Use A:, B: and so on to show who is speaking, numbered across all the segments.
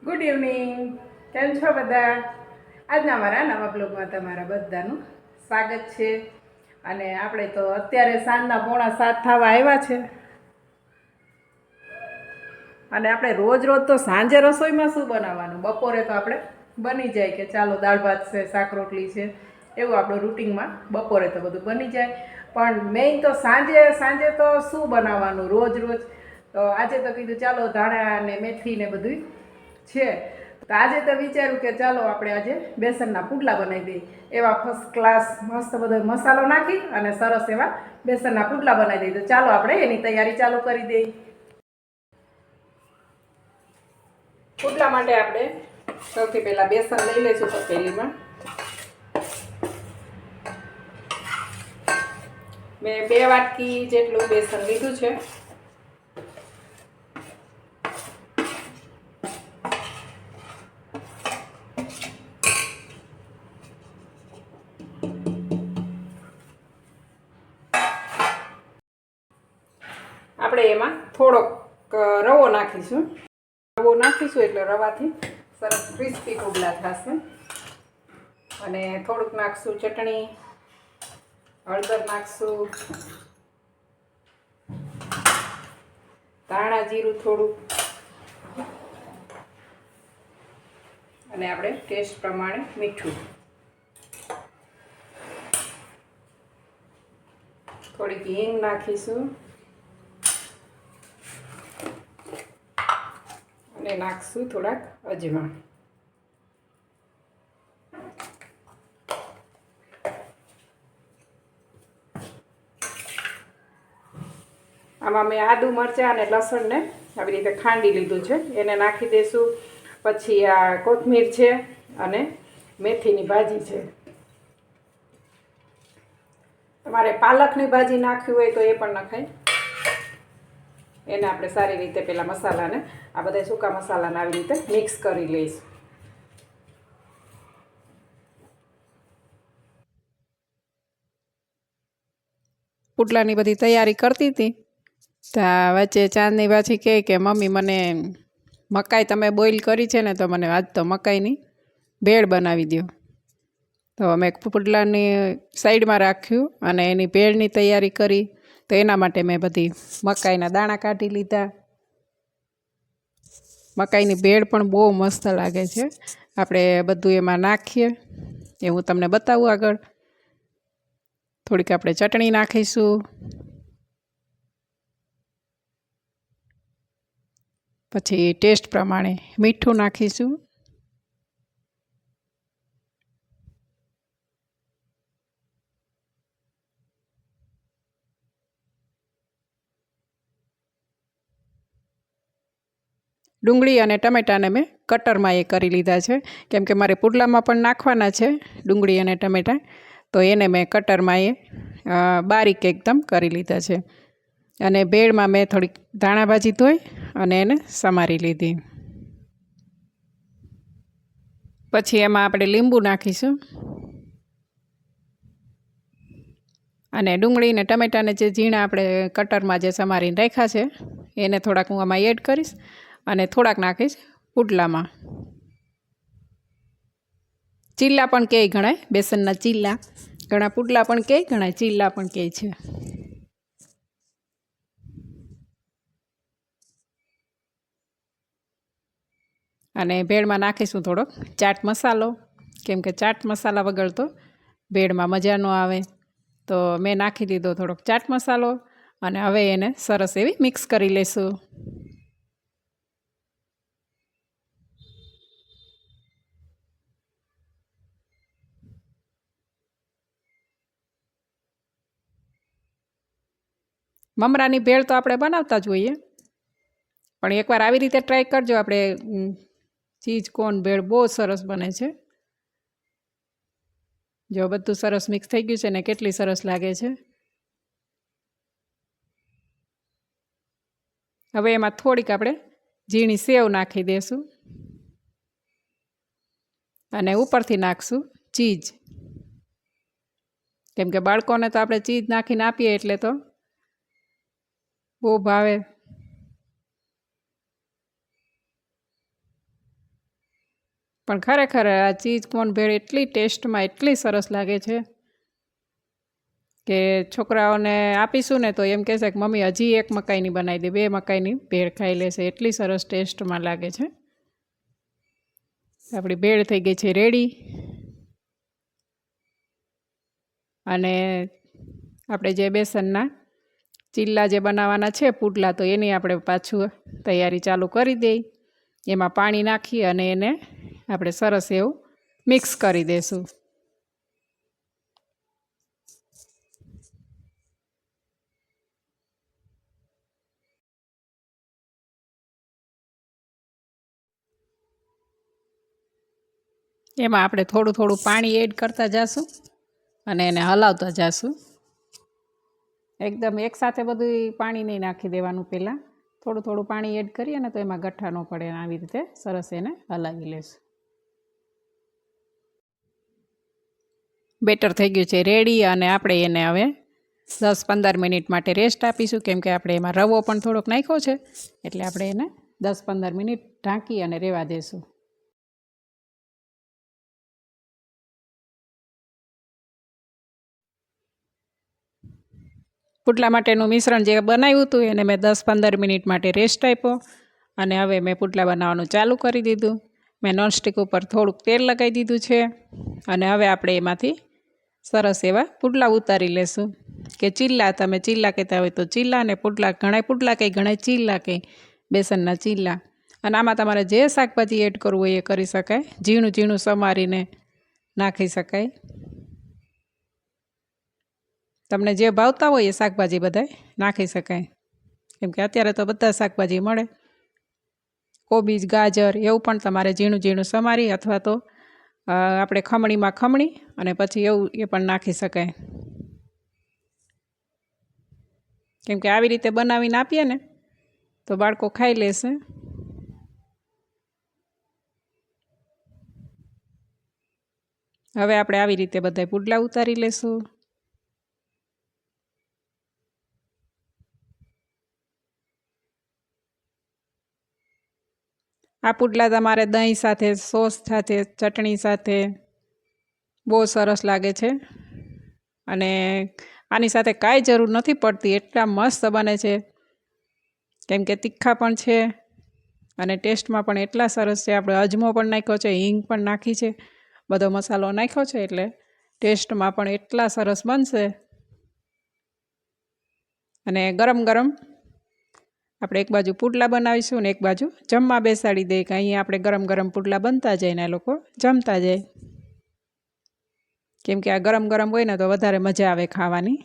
A: Good evening. કેમ છો બધા? આજના મારા નવા બ્લોગમાં તમારા બધાનું સ્વાગત છે. અને આપણે તો અત્યારે સાંજના 6:45 થવા આવ્યા છે. અને આપણે રોજ રોજ તો સાંજે રસોઈમાં શું બનાવવાનું, બપોરે તો આપણે બની જાય કે ચાલો દાળ ભાત છે, શાક રોટલી છે, એવું આપણું રૂટિનમાં બપોરે તો બધું બની જાય. પણ મેઇન તો સાંજે તો શું બનાવવાનું રોજ રોજ. તો આજે તો કીધું ચાલો ધાણા ને મેથી ને બધું છે. તો આજે તો વિચાર્યું કે ચાલો આપણે આજે બેસનના પુડલા બનાવી દઈએ. એવા ફર્સ્ટ ક્લાસ મસ્ત બધો મસાલો નાખી અને સરસ એવા બેસનના પુડલા બનાવી દઈએ. તો ચાલો આપણે એની તૈયારી ચાલુ કરી દઈએ. પુડલા માટે આપણે સૌથી પહેલાં બેસન લઈ લઈશું તપેલીમાં. મેં 2 વાટકી જેટલું બેસન લીધું છે. આપણે એમાં થોડોક રવો નાખીશું. રવો નાખીશું એટલે રવાથી સરસ ક્રિસ્પી પુડલા થશે. અને થોડુંક નાખશું ચટણી, હળદર નાખશું, ધાણા જીરું થોડુંક, અને આપણે ટેસ્ટ પ્રમાણે મીઠું, થોડીક હિંગ નાખીશું અને નાખશું થોડાક અજમા. આમાં મેં આદુ મરચાં અને લસણને આવી રીતે ખાંડી લીધું છે, એને નાખી દઈશું. પછી આ કોથમીર છે અને મેથીની ભાજી છે. તમારે પાલકની ભાજી નાખવી હોય તો એ પણ નખાય. એને આપણે સારી રીતે પહેલાં મસાલાને આ બધા સૂકા મસાલાને આવી રીતે મિક્સ કરી લઈશું. પુડલાની બધી તૈયારી કરતી હતી ત્યાં વચ્ચે ચાંદની ભાજી કહે કે મમ્મી મને મકાઈ તમે બોઇલ કરી છે ને, તો મને આજ તો મકાઈની ભેળ બનાવી દો. તો અમે પુડલાની સાઈડમાં રાખ્યું અને એની ભેળની તૈયારી કરી. તો એના માટે મેં બધી મકાઈના દાણા કાઢી લીધા. મકાઈની ભેળ પણ બહુ મસ્ત લાગે છે. આપણે બધું એમાં નાખીએ એ હું તમને બતાવું આગળ. થોડીક આપણે ચટણી નાખીશું, પછી ટેસ્ટ પ્રમાણે મીઠું નાખીશું, ડુંગળી અને ટમેટાને મેં કટરમાં એ કરી લીધા છે, કેમ કે મારે પુડલામાં પણ નાખવાના છે ડુંગળી અને ટમેટાં. તો એને મેં કટરમાં એ બારીક એકદમ કરી લીધા છે. અને ભેળમાં મેં થોડીક ધાણા ભાજી ધોઈ અને એને સમારી લીધી. પછી એમાં આપણે લીંબુ નાખીશું અને ડુંગળી ને ટમેટાને જે ઝીણા આપણે કટરમાં જે સમારીને રાખ્યા છે એને થોડાક હું આમાં એડ કરીશ અને થોડાક નાખીશ પુડલામાં. ચીલા પણ કહે ઘણા, બેસનના ચીલા. ઘણા પુડલા પણ કહે, ઘણા ચીલા પણ કહે છે. અને ભેળમાં નાખીશું થોડોક ચાટ મસાલો, કેમ કે ચાટ મસાલા વગર તો ભેળમાં મજા ન આવે. તો મેં નાખી દીધો થોડોક ચાટ મસાલો અને હવે એને સરસ એવી મિક્સ કરી લઈશું. મમરાની ભેળ તો આપણે બનાવતા જ હોઈએ, પણ એકવાર આવી રીતે ટ્રાય કરજો. આપણે ચીઝ કોર્ન ભેળ બહુ સરસ બને છે. જો બધું સરસ મિક્સ થઈ ગયું છે ને કેટલી સરસ લાગે છે. હવે એમાં થોડીક આપણે ઝીણી સેવ નાખી દઈશું અને ઉપરથી નાખશું ચીઝ, કેમ કે બાળકોને તો આપણે ચીઝ નાખીને આપીએ એટલે તો બહુ ભાવે. પણ ખરેખર આ ચીઝ કોર્ન ભેળ એટલી ટેસ્ટમાં એટલી સરસ લાગે છે કે છોકરાઓને આપીશું ને તો એમ કહેશે કે મમ્મી હજી એક મકાઈની બનાવી દે, 2 મકાઈની ભેળ ખાઈ લેશે, એટલી સરસ ટેસ્ટમાં લાગે છે. આપણી ભેળ થઈ ગઈ છે રેડી. અને આપણે જે બેસનના ચીલા જે બનાવવાના છે પુડલા, તો એની આપણે પાછું તૈયારી ચાલુ કરી દઈ. એમાં પાણી નાખી અને એને આપણે સરસ એવું મિક્સ કરી દઈશું. એમાં આપણે થોડું થોડું પાણી એડ કરતા જઈશું અને એને હલાવતા જઈશું. એકદમ એકસાથે બધું પાણી નહીં નાખી દેવાનું, પહેલાં થોડું થોડું પાણી એડ કરીએ ને તો એમાં ગઠ્ઠા ન પડે. આવી રીતે સરસ એને હલાવી લેશું. બેટર થઈ ગયું છે રેડી. અને આપણે એને હવે 10-15 મિનિટ માટે રેસ્ટ આપીશું, કેમ કે આપણે એમાં રવો પણ થોડોક નાખ્યો છે, એટલે આપણે એને 10-15 મિનિટ ઢાંકી અને રહેવા દઈશું. પુડલા માટેનું મિશ્રણ જે બનાવ્યું હતું એને મેં 10-15 મિનિટ માટે રેસ્ટ આપ્યો અને હવે મેં પુડલા બનાવવાનું ચાલુ કરી દીધું. મેં નોનસ્ટિક ઉપર થોડુંક તેલ લગાવી દીધું છે અને હવે આપણે એમાંથી સરસ એવા પુડલા ઉતારી લેશું. કે ચીલા, તમે ચીલા કહેતા હોય તો ચીલા, ને પુડલા ઘણા પુડલા કહે, ઘણા ચીલા કહે, બેસનના ચીલા. અને આમાં તમારે જે શાકભાજી એડ કરવું હોય એ કરી શકાય, ઝીણું ઝીણું સમારીને નાખી શકાય. તમને જે ભાવતા હોય એ શાકભાજી બધાય નાખી શકાય, કેમ કે અત્યારે તો બધા શાકભાજી મળે. કોબીજ, ગાજર એવું પણ તમારે ઝીણું ઝીણું સમારી અથવા તો આપણે ખમણીમાં ખમણી અને પછી એવું એ પણ નાખી શકાય. કેમ કે આવી રીતે બનાવીને આપીએ ને તો બાળકો ખાઈ લેશે. હવે આપણે આવી રીતે બધા પુડલા ઉતારી લેશું. આ પુડલા તમારે દહીં સાથે, સોસ સાથે, ચટણી સાથે બહુ સરસ લાગે છે. અને આની સાથે કાંઈ જરૂર નથી પડતી, એટલા મસ્ત બને છે. કેમ કે તીખા પણ છે અને ટેસ્ટમાં પણ એટલા સરસ છે. આપણે અજમો પણ નાખ્યો છે, હિંગ પણ નાખી છે, બધો મસાલો નાખ્યો છે, એટલે ટેસ્ટમાં પણ એટલા સરસ બનશે. અને ગરમ ગરમ આપણે એક બાજુ પુડલા બનાવીશું ને એક બાજુ જમવા બેસાડી દઈએ, કે અહીંયા આપણે ગરમ ગરમ પુડલા બનતા જાય ને આ લોકો જમતા જાય. કેમ કે આ ગરમ ગરમ હોય ને તો વધારે મજા આવે ખાવાની.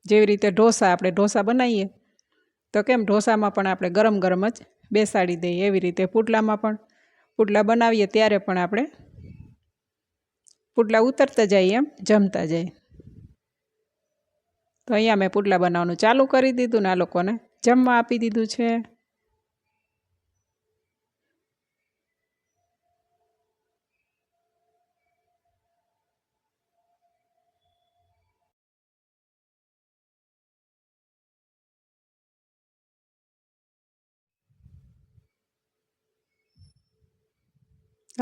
A: જેવી રીતે ઢોસા, આપણે ઢોસા બનાવીએ તો કેમ ઢોસામાં પણ આપણે ગરમ ગરમ જ બેસાડી દઈએ, એવી રીતે પુડલામાં પણ પુડલા બનાવીએ ત્યારે પણ આપણે પુડલા ઉતરતા જઈએ એમ જમતા જાય. તો અહીંયા મેં પુડલા બનાવવાનું ચાલુ કરી દીધું ને આ લોકોને જમવા આપી દીધું છે.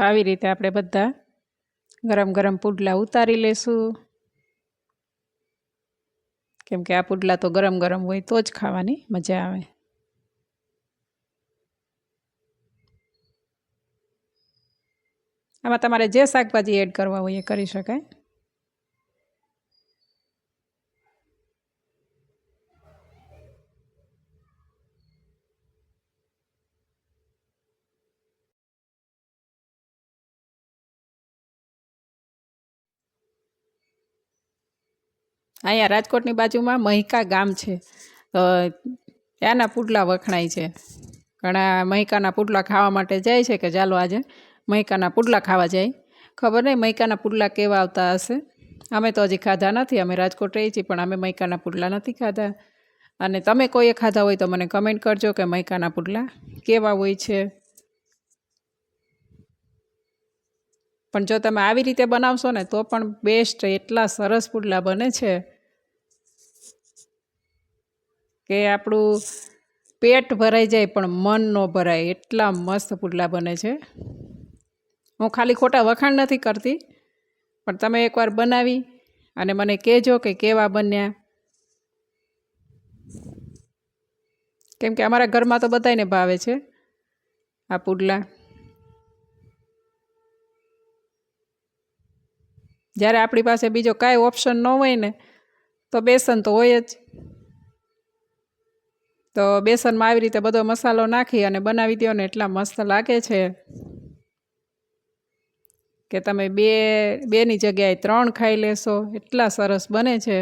A: આવી રીતે આપણે બધા ગરમ ગરમ પુડલા ઉતારી લેશું. કેમ કે આ પુડલા તો ગરમ ગરમ હોય તો જ ખાવાની મજા આવે. આમાં તમારે જે શાકભાજી એડ કરવા હોય એ કરી શકાય. અહીંયા રાજકોટની બાજુમાં મહિકા ગામ છે, તો ત્યાંના પુડલા વખણાય છે. ઘણા મહિકાના પુડલા ખાવા માટે જાય છે કે ચાલો આજે મહિકાના પુડલા ખાવા જાય. ખબર નહીં મહિકાના પુડલા કેવા આવતા હશે, અમે તો હજી ખાધા નથી. અમે રાજકોટ રહીએ છીએ પણ અમે મહિકાના પુડલા નથી ખાધા. અને તમે કોઈએ ખાધા હોય તો મને કમેન્ટ કરજો કે મહિકાના પુડલા કેવા હોય છે. પણ જો તમે આવી રીતે બનાવશો ને તો પણ બેસ્ટ, એટલા સરસ પુડલા બને છે કે આપણું પેટ ભરાઈ જાય પણ મન ન ભરાય એટલા મસ્ત પુડલા બને છે. હું ખાલી ખોટા વખાણ નથી કરતી, પણ તમે એકવાર બનાવી અને મને કહેજો કે કેવા બન્યા. કેમ કે અમારા ઘરમાં તો બધાયને ભાવે છે આ પુડલા. જ્યારે આપણી પાસે બીજો કાંઈ ઓપ્શન ન હોય ને તો બેસન તો હોય જ. તો બેસનમાં આવી રીતે બધો મસાલો નાખી અને બનાવી દો ને એટલા મસ્ત લાગે છે કે તમે બેની જગ્યાએ 3 ખાઈ લેશો, એટલા સરસ બને છે.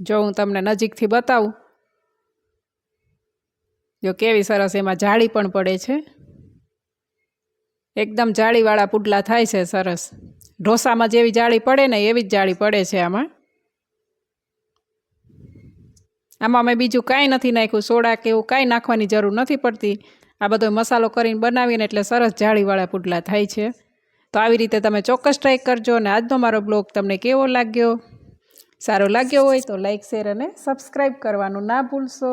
A: જો હું તમને નજીકથી બતાવું, જો કેવી સરસ એમાં જાળી પણ પડે છે. એકદમ જાળીવાળા પુડલા થાય છે સરસ. ઢોસામાં જેવી જાળી પડે ને એવી જ જાળી પડે છે આમાં. આમાં મેં બીજું કાંઈ નથી નાખ્યું, સોડા કે એવું કાંઈ નાખવાની જરૂર નથી પડતી. આ બધો મસાલો કરીને બનાવીને એટલે સરસ જાળીવાળા પુડલા થાય છે. તો આવી રીતે તમે ચોક્કસ ટ્રાય કરજો. અને આજનો મારો બ્લોગ તમને કેવો લાગ્યો? સારો લાગ્યો હોય તો લાઈક, શેર અને સબસ્ક્રાઈબ કરવાનું ના ભૂલશો.